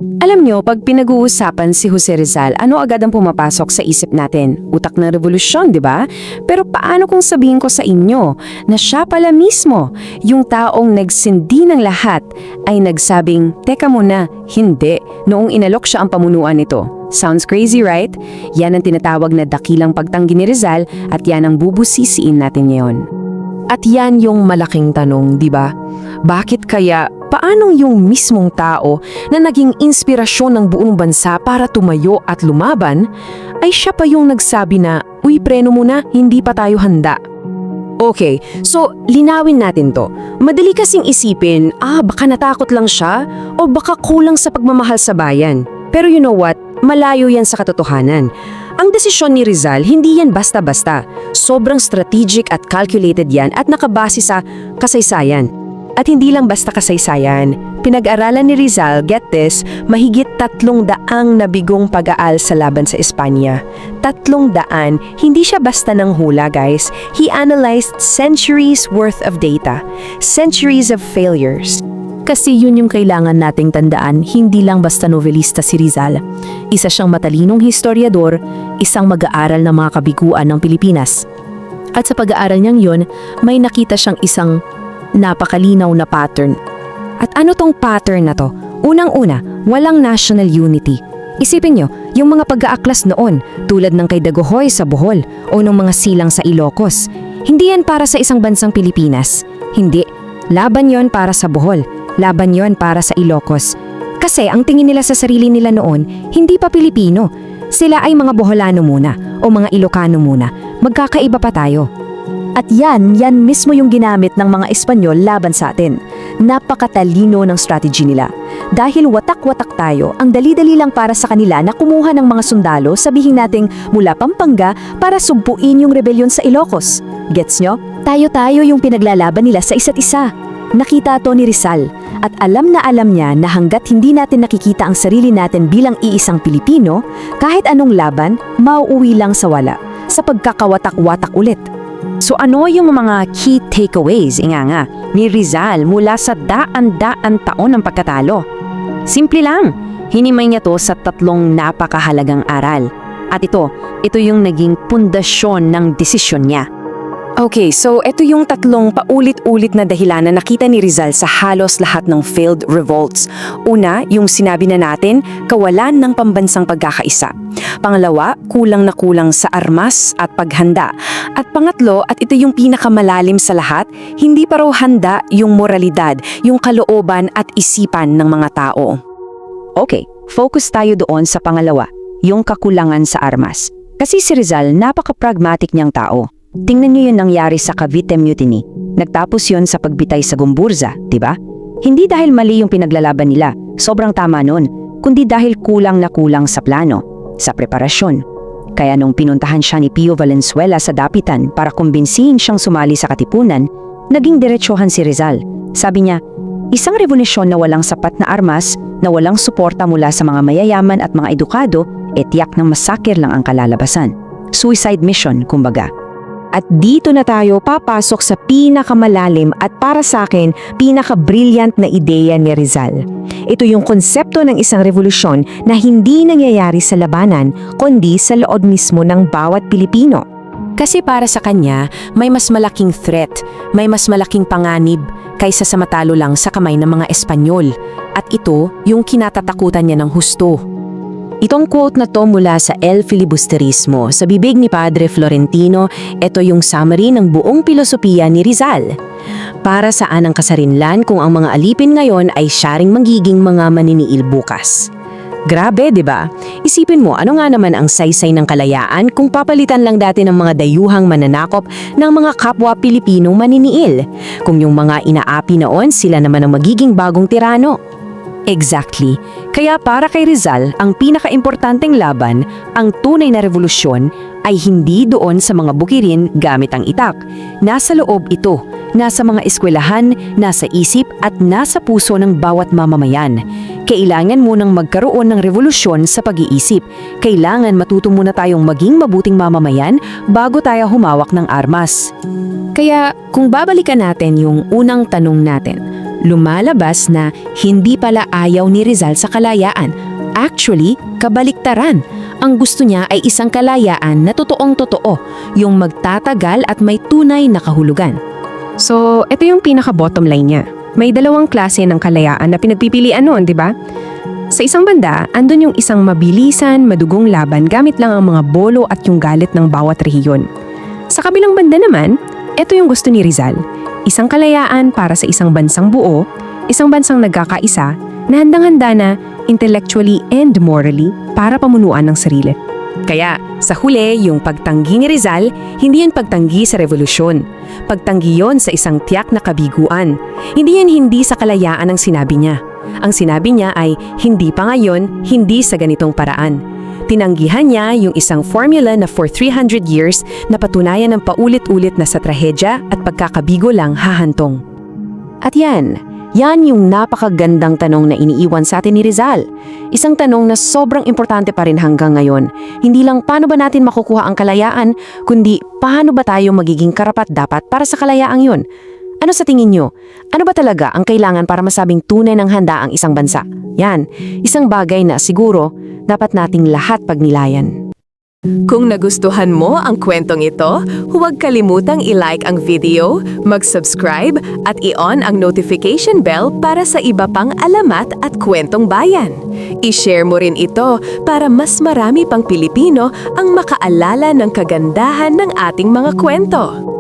Alam nyo, pag pinag-uusapan si Jose Rizal, ano agad ang pumapasok sa isip natin? Utak ng revolusyon, di ba? Pero paano kung sabihin ko sa inyo na siya pala mismo, yung taong nagsindi ng lahat, ay nagsabing, teka muna, hindi, noong inalok siya ang pamunuan nito. Sounds crazy, right? Yan ang tinatawag na dakilang pagtanggi ni Rizal at yan ang bubusisiin natin ngayon. At yan yung malaking tanong, di ba? Bakit kaya, paanong yung mismong tao na naging inspirasyon ng buong bansa para tumayo at lumaban, ay siya pa yung nagsabi na, uy, preno muna, hindi pa tayo handa. Okay, so linawin natin to. Madali kasing isipin, baka natakot lang siya o baka kulang sa pagmamahal sa bayan. Pero you know what? Malayo yan sa katotohanan. Ang desisyon ni Rizal, hindi yan basta-basta. Sobrang strategic at calculated yan at nakabase sa kasaysayan. At hindi lang basta kasaysayan. Pinag-aralan ni Rizal, get this, mahigit 300 nabigong pag-aal sa laban sa Espanya. 300, hindi siya basta ng hula, guys. He analyzed centuries worth of data. Centuries of failures. Kasi yun yung kailangan nating tandaan, hindi lang basta novelista si Rizal. Isa siyang matalinong historiador, isang mag-aaral ng mga kabiguan ng Pilipinas. At sa pag-aaral niyang yun, may nakita siyang isang napakalinaw na pattern. At ano tong pattern na to? Unang-una, walang national unity. Isipin nyo, yung mga pag-aaklas noon, tulad ng kay Dagohoy sa Bohol o ng mga silang sa Ilocos, hindi yan para sa isang bansang Pilipinas. Hindi. Laban yon para sa Bohol. Laban yon para sa Ilocos. Kasi ang tingin nila sa sarili nila noon, hindi pa Pilipino. Sila ay mga Boholano muna o mga Ilocano muna. Magkakaiba pa tayo. At yan mismo yung ginamit ng mga Espanyol laban sa atin. Napakatalino ng strategy nila. Dahil watak-watak tayo, ang dali-dali lang para sa kanila na kumuha ng mga sundalo, sabihin nating mula Pampanga para sugpuin yung rebelyon sa Ilocos. Gets nyo? Tayo-tayo yung pinaglalaban nila sa isa't isa. Nakita to ni Rizal at alam niya na hanggat hindi natin nakikita ang sarili natin bilang iisang Pilipino, kahit anong laban, mauuwi lang sa wala, sa pagkakawatak-watak ulit. So ano yung mga key takeaways, ni Rizal mula sa daan-daan taon ng pagkatalo? Simple lang, hinimay niya to sa 3 napakahalagang aral. At ito yung naging pundasyon ng desisyon niya. Okay, so ito yung 3 paulit-ulit na dahilan na nakita ni Rizal sa halos lahat ng failed revolts. Una, yung sinabi na natin, kawalan ng pambansang pagkakaisa. Pangalawa, kulang na kulang sa armas at paghanda. At pangatlo, at ito yung pinakamalalim sa lahat, hindi pa raw handa yung moralidad, yung kalooban at isipan ng mga tao. Okay, focus tayo doon sa pangalawa, yung kakulangan sa armas. Kasi si Rizal, napaka-pragmatic niyang tao. Tingnan niyo yung nangyari sa Cavite Mutiny. Nagtapos yun sa pagbitay sa Gumburza, di ba? Hindi dahil mali yung pinaglalaban nila, sobrang tama nun, kundi dahil kulang na kulang sa plano, sa preparasyon. Kaya nung pinuntahan siya ni Pio Valenzuela sa Dapitan para kumbinsihin siyang sumali sa Katipunan, naging diretsohan si Rizal. Sabi niya, isang revolusyon na walang sapat na armas, na walang suporta mula sa mga mayayaman at mga edukado, tiyak ng masakir lang ang kalalabasan. Suicide mission, kumbaga. At dito na tayo papasok sa pinakamalalim at para sa akin, pinaka-brilliant na ideya ni Rizal. Ito yung konsepto ng isang revolusyon na hindi nangyayari sa labanan, kundi sa loob mismo ng bawat Pilipino. Kasi para sa kanya, may mas malaking threat, may mas malaking panganib kaysa sa matalo lang sa kamay ng mga Espanyol. At ito yung kinatatakutan niya ng husto. Itong quote na to mula sa El Filibusterismo sa bibig ni Padre Florentino, ito yung summary ng buong filosofiya ni Rizal. Para saan ang kasarinlan kung ang mga alipin ngayon ay syaring magiging mga maniniil bukas? Grabe, di ba? Isipin mo, ano nga naman ang saysay ng kalayaan kung papalitan lang dati ng mga dayuhang mananakop ng mga kapwa Pilipinong maniniil? Kung yung mga inaapi noon, sila naman ang magiging bagong tirano. Exactly. Kaya para kay Rizal, ang pinaka-importanteng laban, ang tunay na revolusyon, ay hindi doon sa mga bukirin gamit ang itak. Nasa loob ito, nasa mga eskwelahan, nasa isip at nasa puso ng bawat mamamayan. Kailangan munang magkaroon ng revolusyon sa pag-iisip. Kailangan matuto muna tayong maging mabuting mamamayan bago tayo humawak ng armas. Kaya kung babalikan natin yung unang tanong natin, lumalabas na hindi pala ayaw ni Rizal sa kalayaan. Actually, kabaliktaran. Ang gusto niya ay isang kalayaan na totoong-totoo, yung magtatagal at may tunay na kahulugan. So, ito yung pinaka-bottom line niya. May dalawang klase ng kalayaan na pinagpipilian noon, di ba? Sa isang banda, andun yung isang mabilisan, madugong laban gamit lang ang mga bolo at yung galit ng bawat rehiyon. Sa kabilang banda naman, ito yung gusto ni Rizal. Isang kalayaan para sa isang bansang buo, isang bansang nagkakaisa, na handang-handa na intellectually and morally para pamunuan ng sarili. Kaya, sa huli, yung pagtanggi ni Rizal, hindi yun pagtanggi sa revolusyon. Pagtanggi yon sa isang tiyak na kabiguan. Hindi yun hindi sa kalayaan ang sinabi niya. Ang sinabi niya ay hindi pa ngayon, hindi sa ganitong paraan. Tinanggihan niya yung isang formula na for 300 years na patunayan ng paulit-ulit na sa trahedya at pagkakabigo lang hahantong. At yan yung napakagandang tanong na iniiwan sa atin ni Rizal. Isang tanong na sobrang importante pa rin hanggang ngayon. Hindi lang paano ba natin makukuha ang kalayaan, kundi paano ba tayo magiging karapat-dapat para sa kalayaang yun? Ano sa tingin nyo? Ano ba talaga ang kailangan para masabing tunay ng handa ang isang bansa? Yan, isang bagay na siguro dapat nating lahat pagnilayan. Kung nagustuhan mo ang kwentong ito, huwag kalimutang i-like ang video, mag-subscribe at i-on ang notification bell para sa iba pang alamat at kwentong bayan. I-share mo rin ito para mas marami pang Pilipino ang makaalala ng kagandahan ng ating mga kwento.